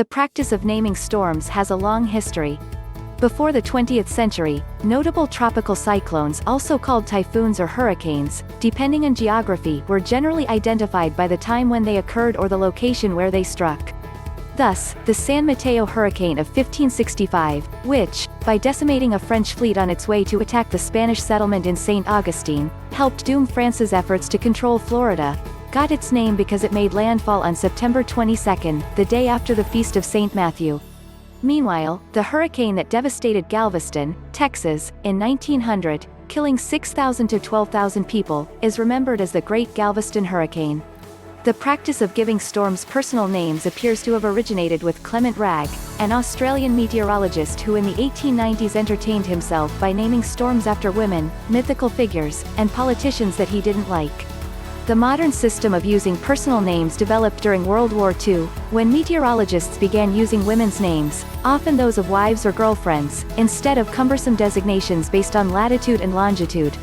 The practice of naming storms has a long history. Before the 20th century, notable tropical cyclones, also called typhoons or hurricanes, depending on geography, were generally identified by the time when they occurred or the location where they struck. Thus, the San Mateo hurricane of 1565, which, by decimating a French fleet on its way to attack the Spanish settlement in St. Augustine, helped doom France's efforts to control Florida, got its name because it made landfall on September 22, the day after the Feast of St. Matthew. Meanwhile, the hurricane that devastated Galveston, Texas, in 1900, killing 6,000 to 12,000 people, is remembered as the Great Galveston Hurricane. The practice of giving storms personal names appears to have originated with Clement Wragg, an Australian meteorologist who in the 1890s entertained himself by naming storms after women, mythical figures, and politicians that he didn't like. The modern system of using personal names developed during World War II, when meteorologists began using women's names, often those of wives or girlfriends, instead of cumbersome designations based on latitude and longitude.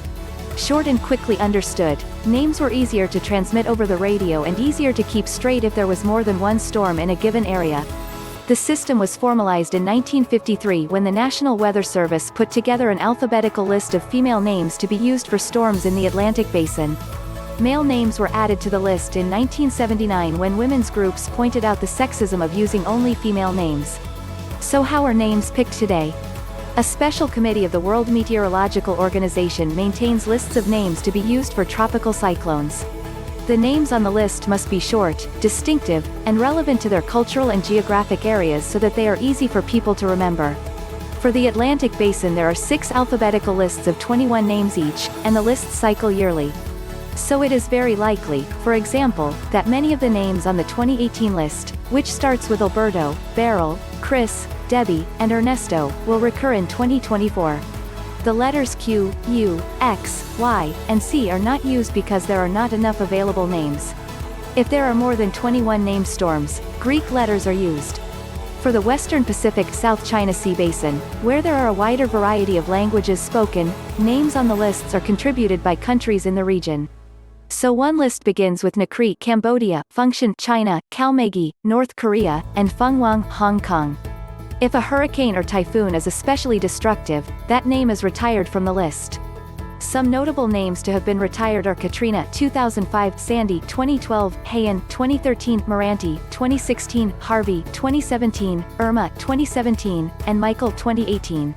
Short and quickly understood, names were easier to transmit over the radio and easier to keep straight if there was more than one storm in a given area. The system was formalized in 1953 when the National Weather Service put together an alphabetical list of female names to be used for storms in the Atlantic Basin. Male names were added to the list in 1979 when women's groups pointed out the sexism of using only female names. So how are names picked today? A special committee of the World Meteorological Organization maintains lists of names to be used for tropical cyclones. The names on the list must be short, distinctive, and relevant to their cultural and geographic areas so that they are easy for people to remember. For the Atlantic Basin there are 6 alphabetical lists of 21 names each, and the lists cycle yearly. So it is very likely, for example, that many of the names on the 2018 list, which starts with Alberto, Beryl, Chris, Debbie, and Ernesto, will recur in 2024. The letters Q, U, X, Y, and C are not used because there are not enough available names. If there are more than 21 named storms, Greek letters are used. For the Western Pacific South China Sea Basin, where there are a wider variety of languages spoken, names on the lists are contributed by countries in the region. So one list begins with Nakri, Cambodia, Function, China, Kalmegi, North Korea, and Fenghuang, Hong Kong. If a hurricane or typhoon is especially destructive, that name is retired from the list. Some notable names to have been retired are Katrina 2005, Sandy 2012, Haiyan 2013, Moranti 2016, Harvey 2017, Irma 2017, and Michael 2018.